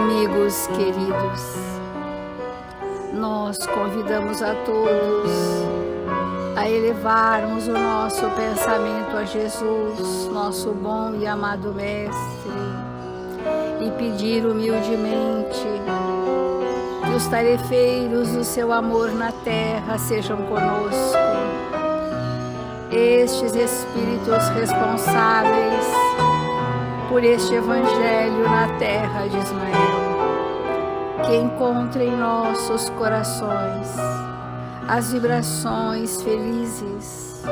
Amigos queridos, nós convidamos a todos a elevarmos o nosso pensamento a Jesus, nosso bom e amado Mestre, e pedir humildemente que os tarefeiros do seu amor na terra sejam conosco, estes Espíritos responsáveis por este Evangelho na terra de Ismael, que encontre em nossos corações as vibrações felizes,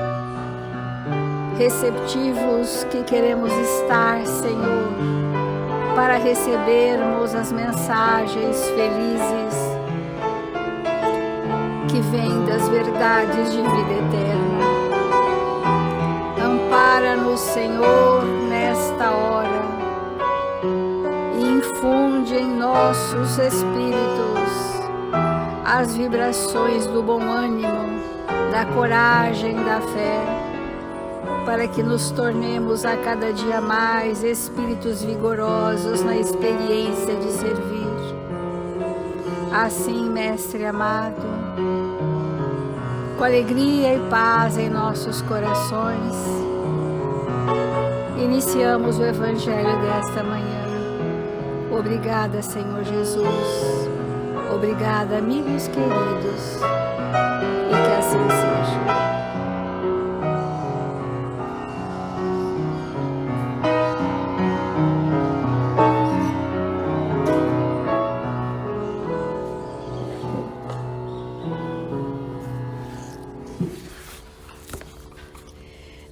receptivos que queremos estar, Senhor, para recebermos as mensagens felizes que vêm das verdades de vida eterna. Ampara-nos, Senhor, nesta hora e infunde em nossos espíritos as vibrações do bom ânimo, da coragem, da fé, para que nos tornemos a cada dia mais espíritos vigorosos na experiência de servir. Assim, Mestre amado, com alegria e paz em nossos corações, iniciamos o Evangelho desta manhã. Obrigada, Senhor Jesus. Obrigada, amigos queridos. E que assim seja.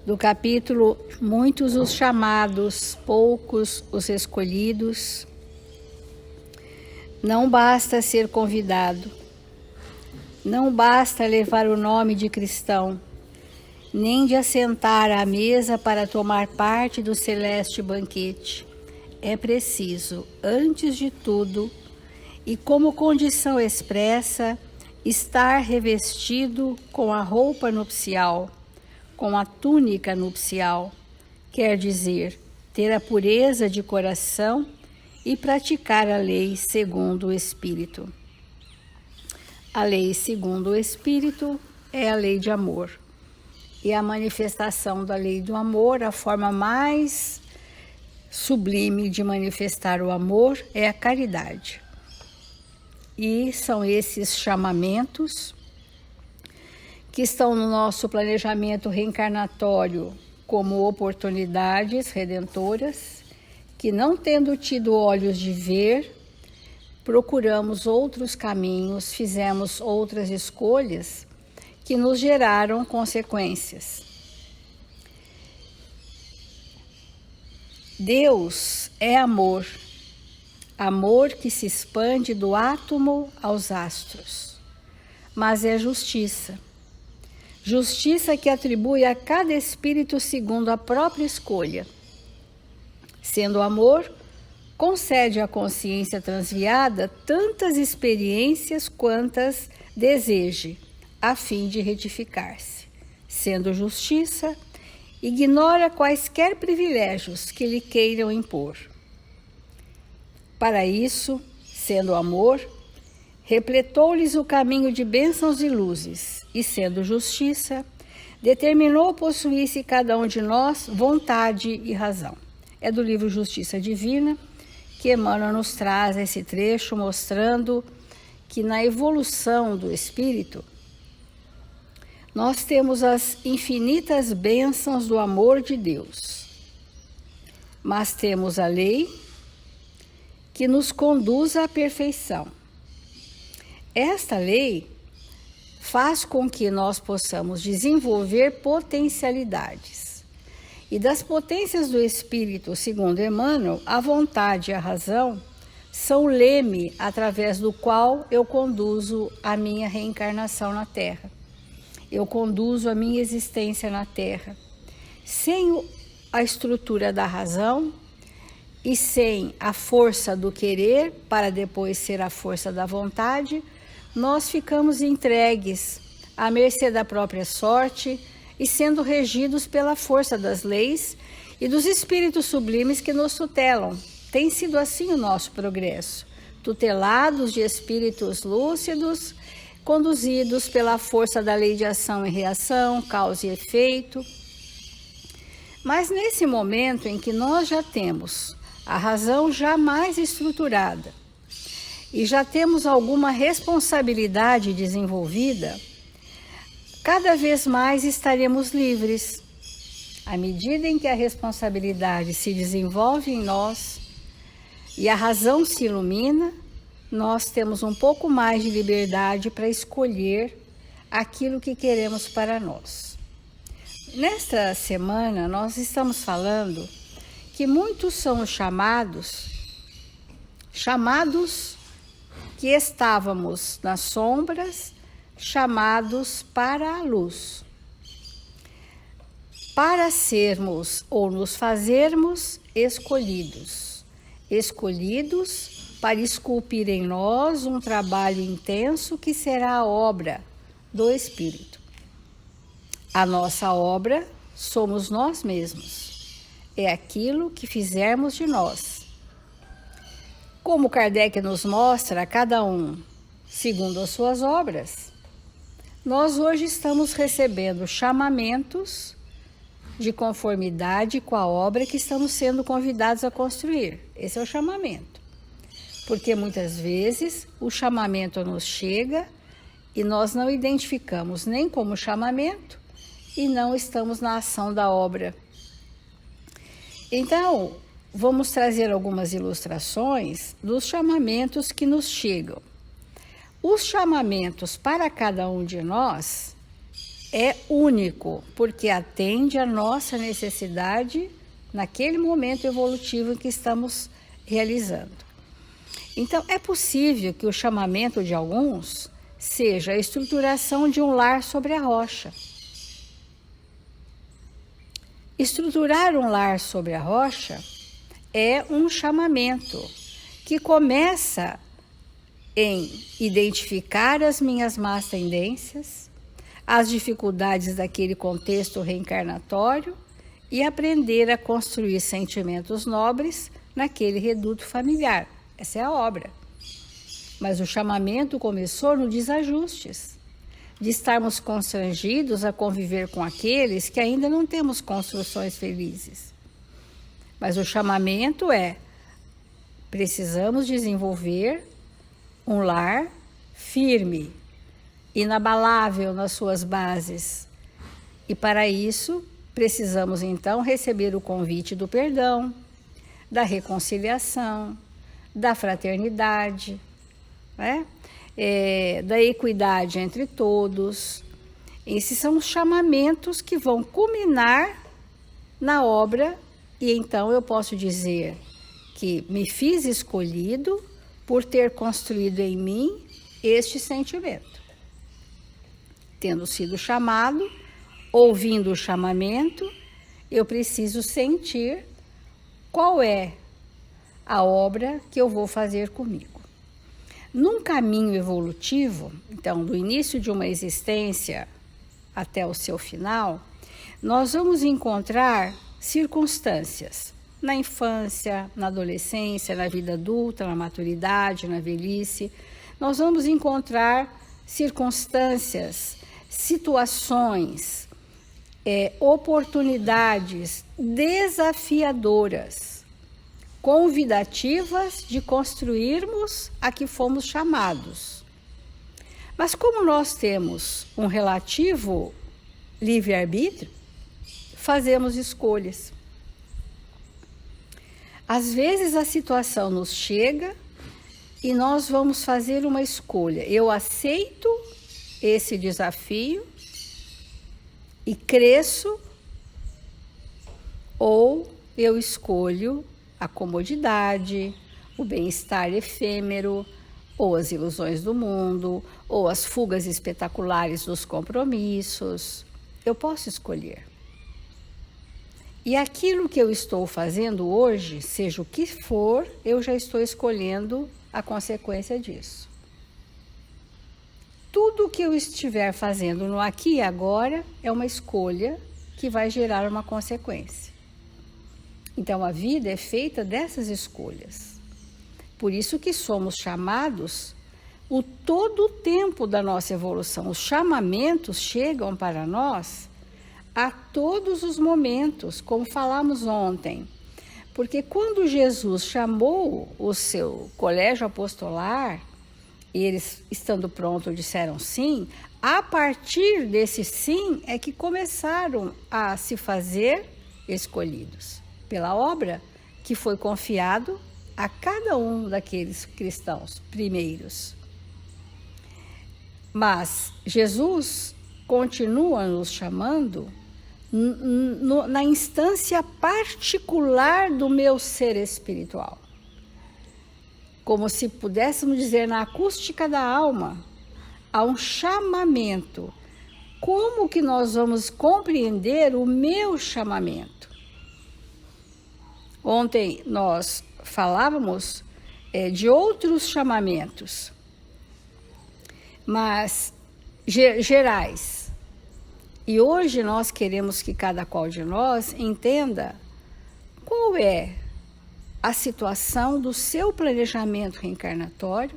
Do capítulo Muitos os chamados, poucos os escolhidos. Não basta ser convidado, não basta levar o nome de cristão, nem de assentar à mesa para tomar parte do celeste banquete. É preciso, antes de tudo, e como condição expressa, estar revestido com a roupa nupcial, com a túnica nupcial, quer dizer, ter a pureza de coração e praticar a lei segundo o Espírito. A lei segundo o Espírito é a lei de amor. E a manifestação da lei do amor, a forma mais sublime de manifestar o amor é a caridade. E são esses chamamentos que estão no nosso planejamento reencarnatório como oportunidades redentoras, que não tendo tido olhos de ver, procuramos outros caminhos, fizemos outras escolhas que nos geraram consequências. Deus é amor, amor que se expande do átomo aos astros, mas é justiça. Justiça que atribui a cada espírito segundo a própria escolha. Sendo amor, concede à consciência transviada tantas experiências quantas deseje, a fim de retificar-se. Sendo justiça, ignora quaisquer privilégios que lhe queiram impor. Para isso, sendo amor, repletou-lhes o caminho de bênçãos e luzes, e sendo justiça, determinou possuir-se cada um de nós vontade e razão. É do livro Justiça Divina, que Emmanuel nos traz esse trecho mostrando que na evolução do espírito, nós temos as infinitas bênçãos do amor de Deus, mas temos a lei que nos conduz à perfeição. Esta lei faz com que nós possamos desenvolver potencialidades. E das potências do espírito, segundo Emmanuel, a vontade e a razão são o leme através do qual eu conduzo a minha reencarnação na Terra. Eu conduzo a minha existência na Terra. Sem a estrutura da razão e sem a força do querer, para depois ser a força da vontade, nós ficamos entregues à mercê da própria sorte e sendo regidos pela força das leis e dos espíritos sublimes que nos tutelam, Tem sido assim o nosso progresso, tutelados de espíritos lúcidos, conduzidos pela força da lei de ação e reação, causa e efeito. Mas nesse momento em que nós já temos a razão jamais estruturada e já temos alguma responsabilidade desenvolvida, cada vez mais estaremos livres. À medida em que a responsabilidade se desenvolve em nós e a razão se ilumina, nós temos um pouco mais de liberdade para escolher aquilo que queremos para nós. Nesta semana, nós estamos falando que muitos são os chamados que estávamos nas sombras, chamados para a luz, para sermos ou nos fazermos escolhidos para esculpir em nós um trabalho intenso que será a obra do Espírito. A nossa obra somos nós mesmos, é aquilo que fizermos de nós. Como Kardec nos mostra, cada um segundo as suas obras, nós hoje estamos recebendo chamamentos de conformidade com a obra que estamos sendo convidados a construir. Esse é o chamamento. Porque muitas vezes o chamamento nos chega e nós não identificamos nem como chamamento e não estamos na ação da obra. Então, vamos trazer algumas ilustrações dos chamamentos que nos chegam. Os chamamentos para cada um de nós é único, porque atende à nossa necessidade naquele momento evolutivo em que estamos realizando. Então, é possível que o chamamento de alguns seja a estruturação de um lar sobre a rocha. Estruturar um lar sobre a rocha é um chamamento que começa em identificar as minhas más tendências, as dificuldades daquele contexto reencarnatório e aprender a construir sentimentos nobres naquele reduto familiar. Essa é a obra. Mas o chamamento começou no desajustes, de estarmos constrangidos a conviver com aqueles que ainda não temos construções felizes. Mas o chamamento é: precisamos desenvolver um lar firme, inabalável nas suas bases. E para isso, precisamos então receber o convite do perdão, da reconciliação, da fraternidade, né? Da equidade entre todos. Esses são os chamamentos que vão culminar na obra, e então eu posso dizer que me fiz escolhido por ter construído em mim este sentimento. Tendo sido chamado, ouvindo o chamamento, eu preciso sentir qual é a obra que eu vou fazer comigo. Num caminho evolutivo, então, do início de uma existência até o seu final, nós vamos encontrar circunstâncias na infância, na adolescência, na vida adulta, na maturidade, na velhice. Nós vamos encontrar circunstâncias, situações, oportunidades desafiadoras, convidativas de construirmos a que fomos chamados. Mas como nós temos um relativo livre-arbítrio, fazemos escolhas. Às vezes a situação nos chega e nós vamos fazer uma escolha. Eu aceito esse desafio e cresço, ou eu escolho a comodidade, o bem-estar efêmero, ou as ilusões do mundo, ou as fugas espetaculares dos compromissos. Eu posso escolher. E aquilo que eu estou fazendo hoje, seja o que for, eu já estou escolhendo a consequência disso. Tudo que eu estiver fazendo no aqui e agora é uma escolha que vai gerar uma consequência. Então a vida é feita dessas escolhas. Por isso que somos chamados todo o tempo da nossa evolução. Os chamamentos chegam para nós a todos os momentos, como falamos ontem. Porque quando Jesus chamou o seu colégio apostolar, e eles, estando prontos, disseram sim, a partir desse sim é que começaram a se fazer escolhidos pela obra que foi confiado a cada um daqueles cristãos primeiros. Mas Jesus continua nos chamando na instância particular do meu ser espiritual. Como se pudéssemos dizer, na acústica da alma, há um chamamento. Como que nós vamos compreender o meu chamamento? Ontem nós falávamos de outros chamamentos, mas gerais. E hoje nós queremos que cada qual de nós entenda qual é a situação do seu planejamento reencarnatório,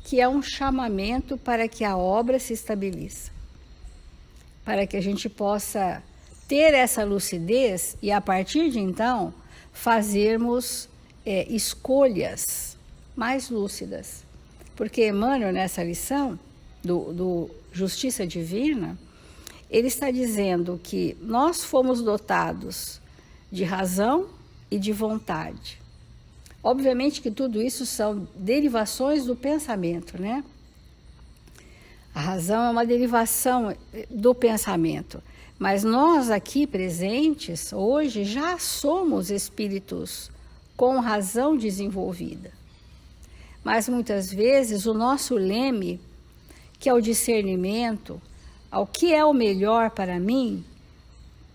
que é um chamamento para que a obra se estabeleça, para que a gente possa ter essa lucidez e, a partir de então, fazermos escolhas mais lúcidas. Porque Emmanuel, nessa lição do Justiça Divina, ele está dizendo que nós fomos dotados de razão e de vontade. Obviamente que tudo isso são derivações do pensamento, né? A razão é uma derivação do pensamento, mas nós aqui presentes, hoje, já somos espíritos com razão desenvolvida. Mas muitas vezes o nosso leme, que é o discernimento, ao que é o melhor para mim,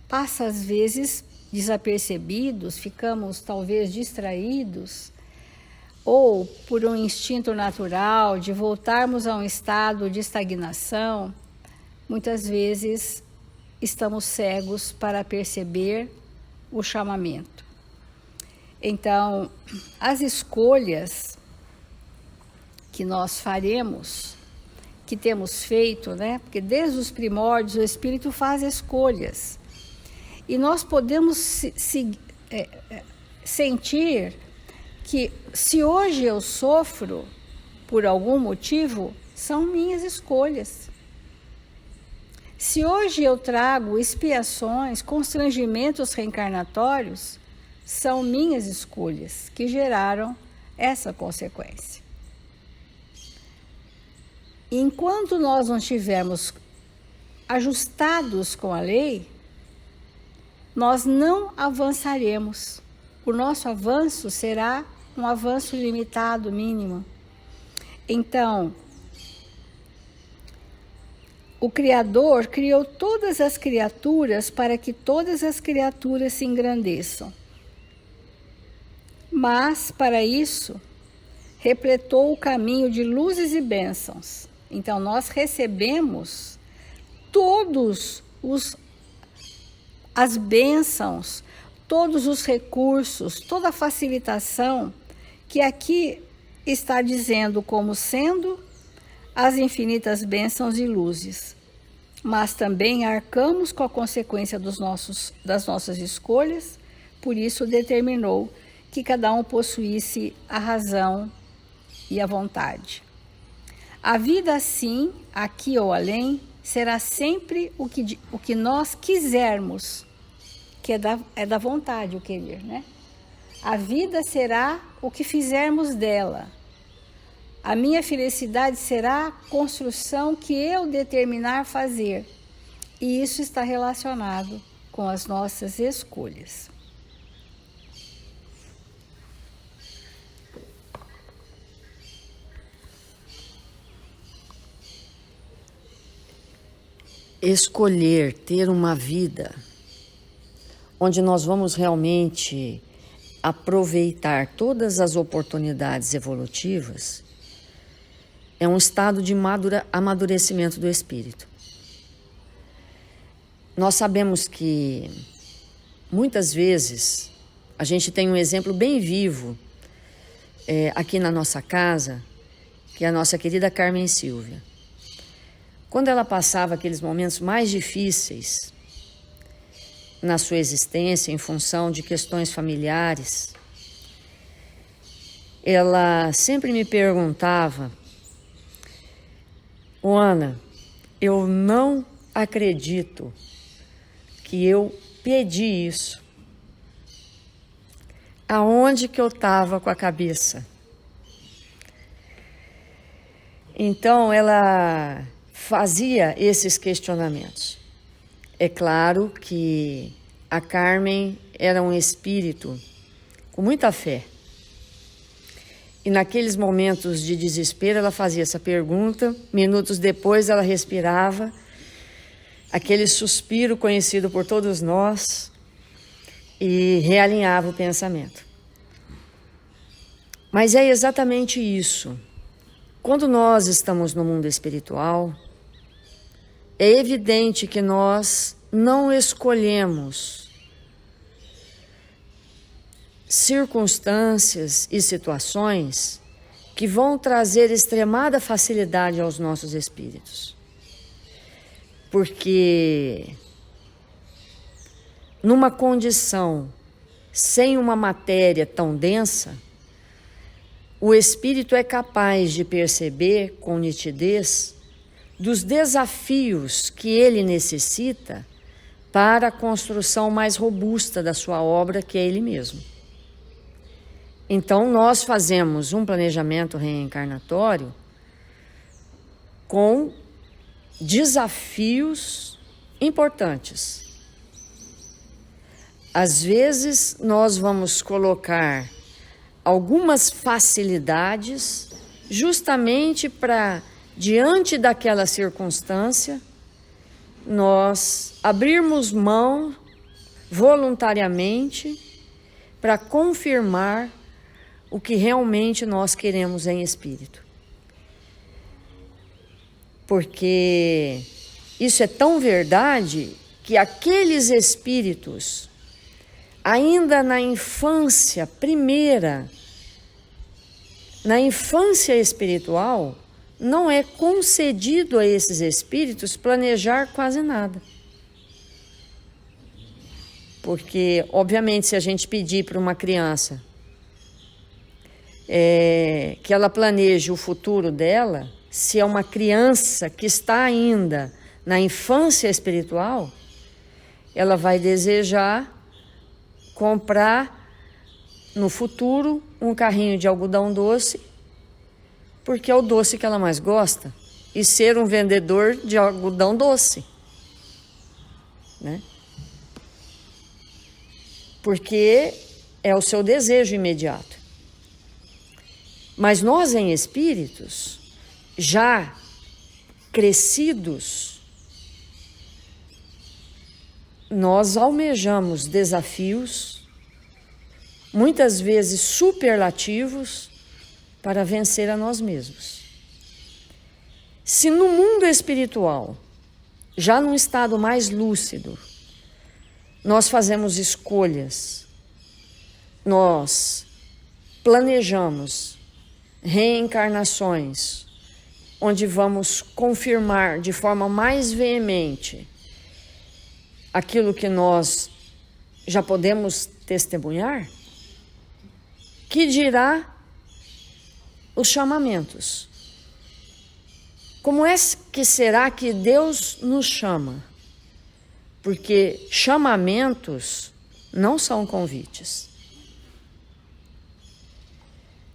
passa às vezes desapercebidos, ficamos talvez distraídos, ou por um instinto natural de voltarmos a um estado de estagnação, muitas vezes estamos cegos para perceber o chamamento. Então, as escolhas que nós faremos, que temos feito, né? Porque desde os primórdios o Espírito faz escolhas. E nós podemos sentir que se hoje eu sofro por algum motivo, são minhas escolhas. Se hoje eu trago expiações, constrangimentos reencarnatórios, são minhas escolhas que geraram essa consequência. Enquanto nós não estivermos ajustados com a lei, nós não avançaremos. O nosso avanço será um avanço limitado, mínimo. Então, o Criador criou todas as criaturas para que todas as criaturas se engrandeçam. Mas, para isso, repletou o caminho de luzes e bênçãos. Então, nós recebemos todos as bênçãos, todos os recursos, toda a facilitação que aqui está dizendo como sendo as infinitas bênçãos e luzes. Mas também arcamos com a consequência das nossas escolhas, por isso determinou que cada um possuísse a razão e a vontade. A vida, assim, aqui ou além, será sempre o que nós quisermos, que é da vontade o querer, né? A vida será o que fizermos dela. A minha felicidade será a construção que eu determinar fazer. E isso está relacionado com as nossas escolhas. Escolher ter uma vida onde nós vamos realmente aproveitar todas as oportunidades evolutivas é um estado de amadurecimento do espírito. Nós sabemos que muitas vezes A gente tem um exemplo bem vivo aqui na nossa casa, que é a nossa querida Carmen Silvia. Quando ela passava aqueles momentos mais difíceis na sua existência, em função de questões familiares, ela sempre me perguntava: Ana, eu não acredito que eu pedi isso. Aonde que eu estava com a cabeça? Então, ela fazia esses questionamentos. É claro que a Carmen era um espírito com muita fé. E naqueles momentos de desespero, ela fazia essa pergunta. Minutos depois, ela respirava aquele suspiro conhecido por todos nós e realinhava o pensamento. Mas é exatamente isso. Quando nós estamos no mundo espiritual, é evidente que nós não escolhemos circunstâncias e situações que vão trazer extremada facilidade aos nossos espíritos. Porque numa condição sem uma matéria tão densa, o espírito é capaz de perceber com nitidez dos desafios que ele necessita para a construção mais robusta da sua obra, que é ele mesmo. Então, nós fazemos um planejamento reencarnatório com desafios importantes. Às vezes, nós vamos colocar algumas facilidades justamente para, diante daquela circunstância, nós abrirmos mão voluntariamente para confirmar o que realmente nós queremos em espírito. Porque isso é tão verdade que aqueles espíritos, ainda na infância primeira, na infância espiritual, não é concedido a esses espíritos planejar quase nada. Porque, obviamente, se a gente pedir para uma criança que ela planeje o futuro dela, se é uma criança que está ainda na infância espiritual, ela vai desejar comprar no futuro um carrinho de algodão doce, porque é o doce que ela mais gosta, e ser um vendedor de algodão doce, né? Porque é o seu desejo imediato. Mas nós, em espíritos, já crescidos, nós almejamos desafios, muitas vezes superlativos, para vencer a nós mesmos. Se no mundo espiritual, já num estado mais lúcido, nós fazemos escolhas, nós planejamos reencarnações, onde vamos confirmar de forma mais veemente aquilo que nós já podemos testemunhar, que dirá os chamamentos. Como é que será que Deus nos chama? Porque chamamentos não são convites.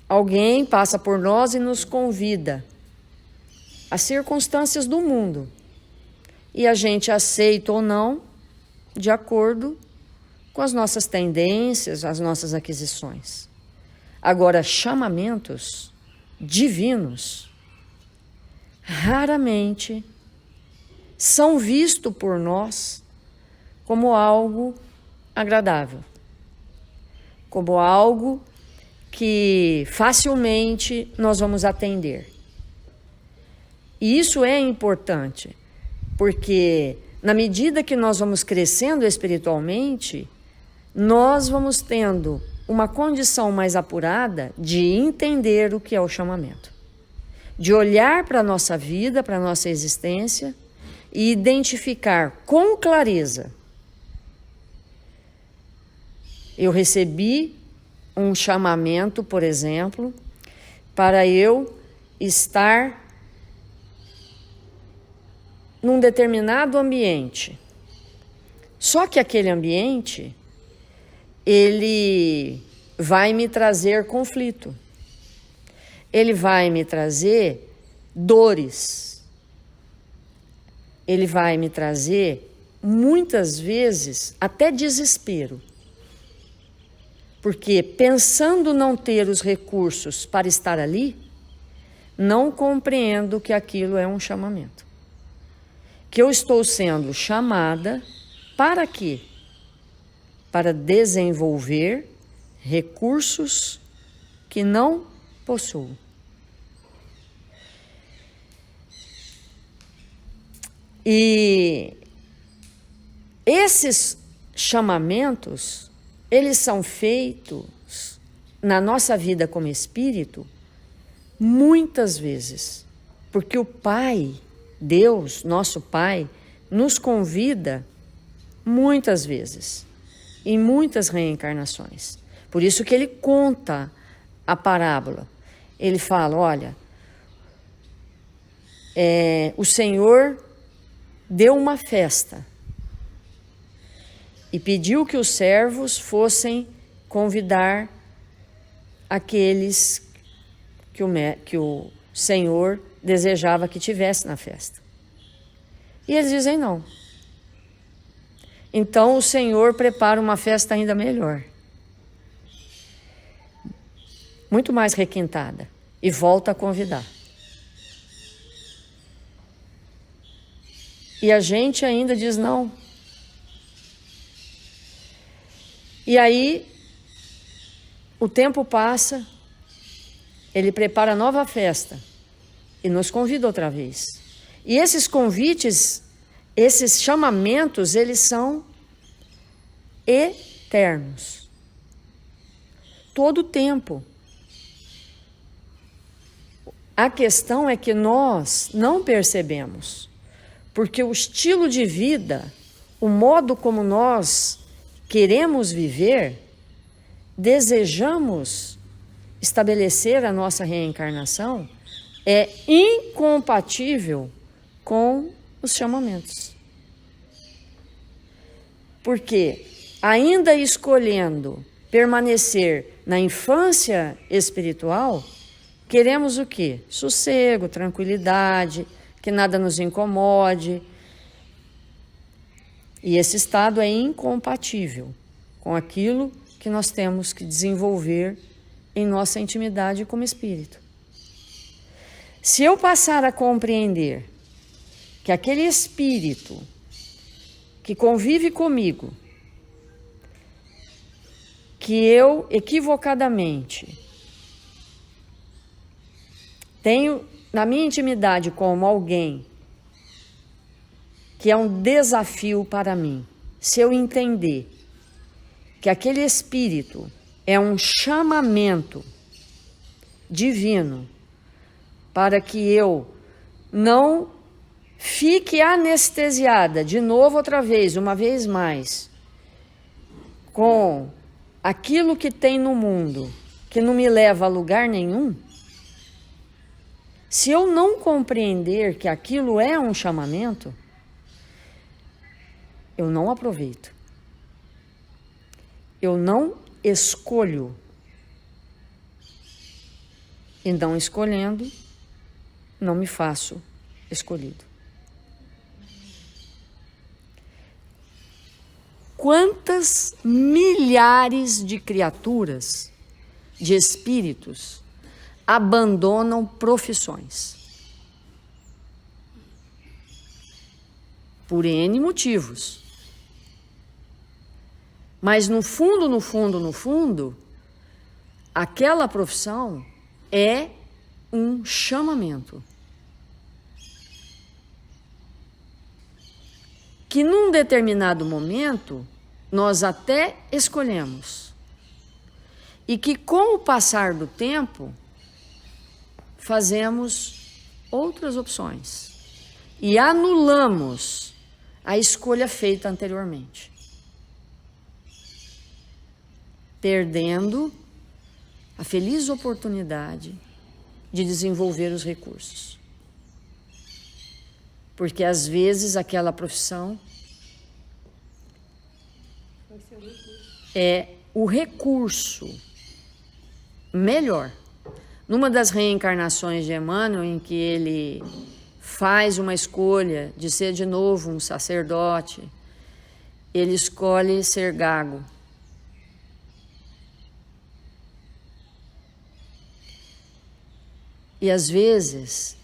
Alguém passa por nós e nos convida. As circunstâncias do mundo. E a gente aceita ou não, de acordo com as nossas tendências, as nossas aquisições. Agora, chamamentos divinos raramente são vistos por nós como algo agradável, como algo que facilmente nós vamos atender. E isso é importante, porque na medida que nós vamos crescendo espiritualmente, nós vamos tendo uma condição mais apurada de entender o que é o chamamento, de olhar para a nossa vida, para a nossa existência e identificar com clareza. Eu recebi um chamamento, por exemplo, para eu estar num determinado ambiente. Só que aquele ambiente, ele vai me trazer conflito. Ele vai me trazer dores. Ele vai me trazer, muitas vezes, até desespero. Porque, pensando não ter os recursos para estar ali, não compreendo que aquilo é um chamamento. Que eu estou sendo chamada para quê? Para desenvolver recursos que não possuo. E esses chamamentos, eles são feitos na nossa vida como espírito muitas vezes, porque o Pai, Deus, nosso Pai, nos convida muitas vezes, em muitas reencarnações. Por isso que ele conta a parábola. Ele fala, olha, o Senhor deu uma festa e pediu que os servos fossem convidar aqueles que o Senhor desejava que tivesse na festa. E eles dizem não. Então o Senhor prepara uma festa ainda melhor, muito mais requintada, e volta a convidar. E a gente ainda diz não. E aí, o tempo passa, ele prepara nova festa e nos convida outra vez. E esses convites, esses chamamentos, eles são eternos. Todo o tempo. A questão é que nós não percebemos, porque o estilo de vida, o modo como nós queremos viver, desejamos estabelecer a nossa reencarnação, é incompatível com os chamamentos. Porque, ainda escolhendo permanecer na infância espiritual, queremos o quê? Sossego, tranquilidade, que nada nos incomode. E esse estado é incompatível com aquilo que nós temos que desenvolver em nossa intimidade como espírito. Se eu passar a compreender que aquele espírito que convive comigo, que eu equivocadamente tenho na minha intimidade como alguém que é um desafio para mim, se eu entender que aquele espírito é um chamamento divino para que eu não fique anestesiada de novo outra vez, uma vez mais, com aquilo que tem no mundo que não me leva a lugar nenhum. Se eu não compreender que aquilo é um chamamento, eu não aproveito. Eu não escolho. E não escolhendo, não me faço escolhido. Quantas milhares de criaturas, de espíritos, abandonam profissões? Por N motivos. Mas no fundo, aquela profissão é um chamamento. Que num determinado momento nós até escolhemos, e que com o passar do tempo fazemos outras opções e anulamos a escolha feita anteriormente, perdendo a feliz oportunidade de desenvolver os recursos. Porque às vezes aquela profissão é o recurso melhor. Numa das reencarnações de Emmanuel, em que ele faz uma escolha de ser de novo um sacerdote, ele escolhe ser gago. E às vezes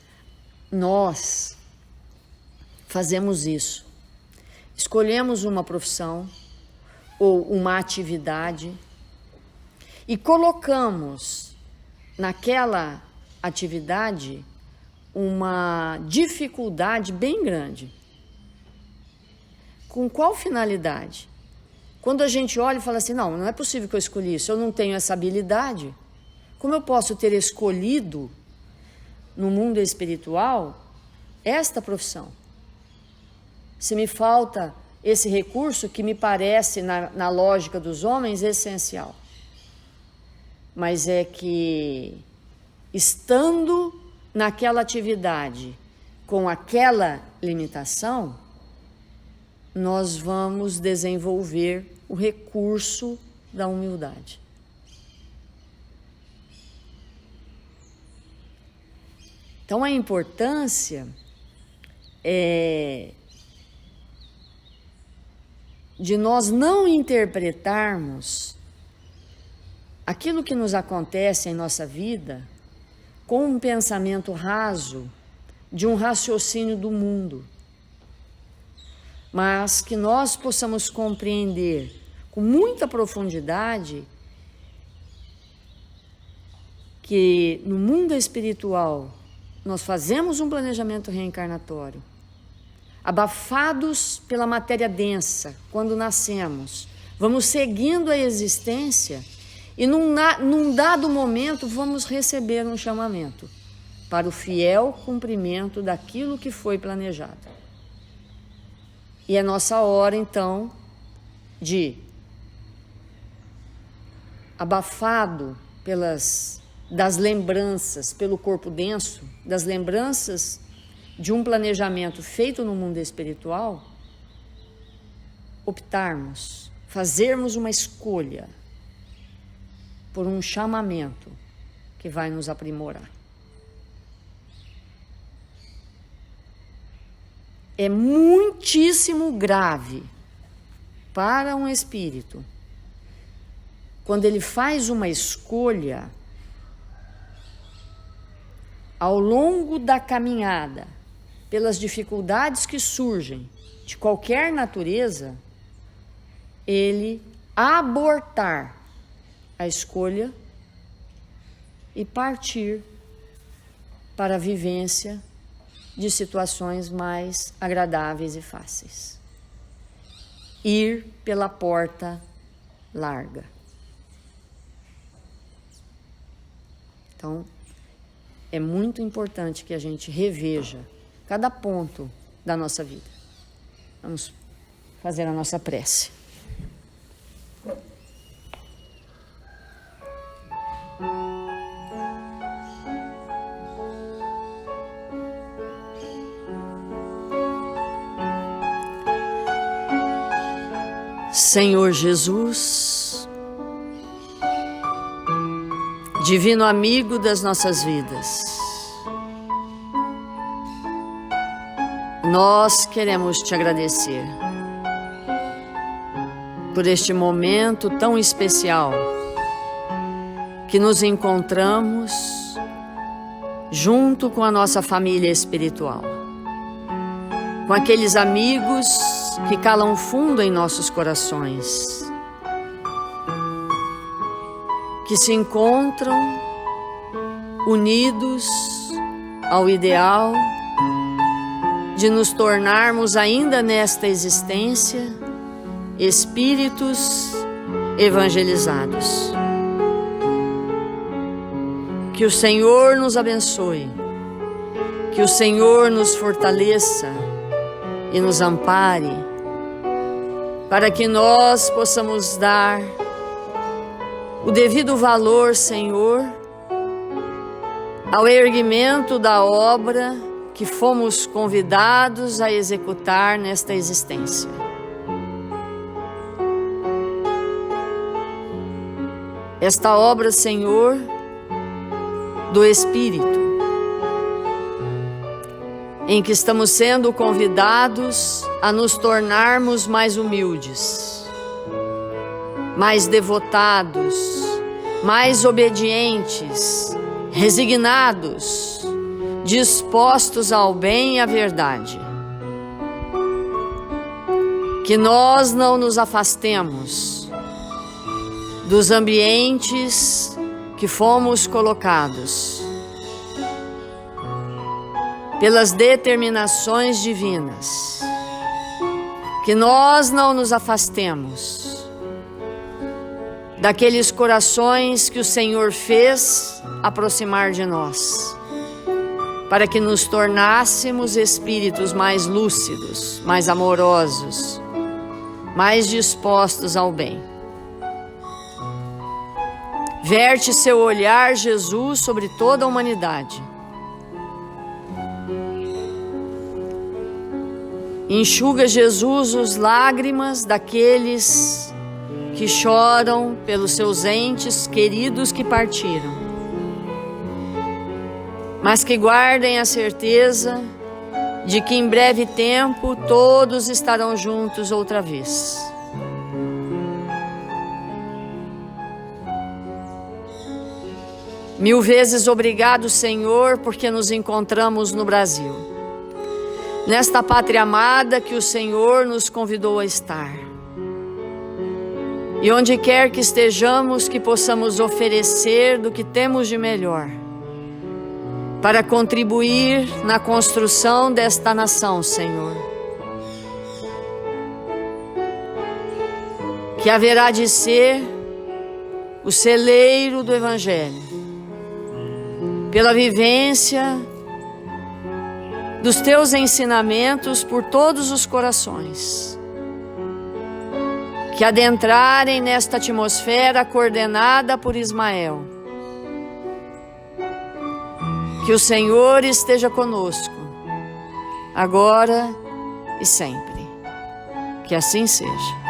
nós fazemos isso. Escolhemos uma profissão ou uma atividade e colocamos naquela atividade uma dificuldade bem grande. Com qual finalidade? Quando a gente olha e fala assim, não é possível que eu escolhi isso, eu não tenho essa habilidade. Como eu posso ter escolhido no mundo espiritual esta profissão? Se me falta esse recurso que me parece, na lógica dos homens, essencial. Mas é que, estando naquela atividade, com aquela limitação, nós vamos desenvolver o recurso da humildade. Então, a importância de nós não interpretarmos aquilo que nos acontece em nossa vida com um pensamento raso de um raciocínio do mundo, mas que nós possamos compreender com muita profundidade que no mundo espiritual nós fazemos um planejamento reencarnatório, abafados pela matéria densa, quando nascemos, vamos seguindo a existência e num dado momento vamos receber um chamamento para o fiel cumprimento daquilo que foi planejado. E é nossa hora, então, de, abafado das lembranças, pelo corpo denso, das lembranças de um planejamento feito no mundo espiritual, optarmos, fazermos uma escolha por um chamamento que vai nos aprimorar. É muitíssimo grave para um espírito quando ele faz uma escolha ao longo da caminhada, pelas dificuldades que surgem de qualquer natureza, ele abortar a escolha e partir para a vivência de situações mais agradáveis e fáceis. Ir pela porta larga. Então, é muito importante que a gente reveja cada ponto da nossa vida. Vamos fazer a nossa prece. Senhor Jesus, divino amigo das nossas vidas, nós queremos te agradecer por este momento tão especial que nos encontramos junto com a nossa família espiritual, com aqueles amigos que calam fundo em nossos corações, que se encontram unidos ao ideal de nos tornarmos ainda nesta existência espíritos evangelizados. Que o Senhor nos abençoe, que o Senhor nos fortaleça e nos ampare, para que nós possamos dar o devido valor, Senhor, ao erguimento da obra que fomos convidados a executar nesta existência. Esta obra, Senhor, do Espírito, em que estamos sendo convidados a nos tornarmos mais humildes, mais devotados, mais obedientes, resignados, dispostos ao bem e à verdade. Que nós não nos afastemos dos ambientes que fomos colocados pelas determinações divinas. Que nós não nos afastemos daqueles corações que o Senhor fez aproximar de nós, para que nos tornássemos espíritos mais lúcidos, mais amorosos, mais dispostos ao bem. Verte seu olhar, Jesus, sobre toda a humanidade. Enxuga, Jesus, as lágrimas daqueles que choram pelos seus entes queridos que partiram, mas que guardem a certeza de que em breve tempo todos estarão juntos outra vez. Mil vezes obrigado, Senhor, porque nos encontramos no Brasil, nesta pátria amada que o Senhor nos convidou a estar. E onde quer que estejamos, que possamos oferecer do que temos de melhor, para contribuir na construção desta nação, Senhor, que haverá de ser o celeiro do Evangelho, pela vivência dos teus ensinamentos por todos os corações, que adentrarem nesta atmosfera coordenada por Ismael. Que o Senhor esteja conosco, agora e sempre. Que assim seja.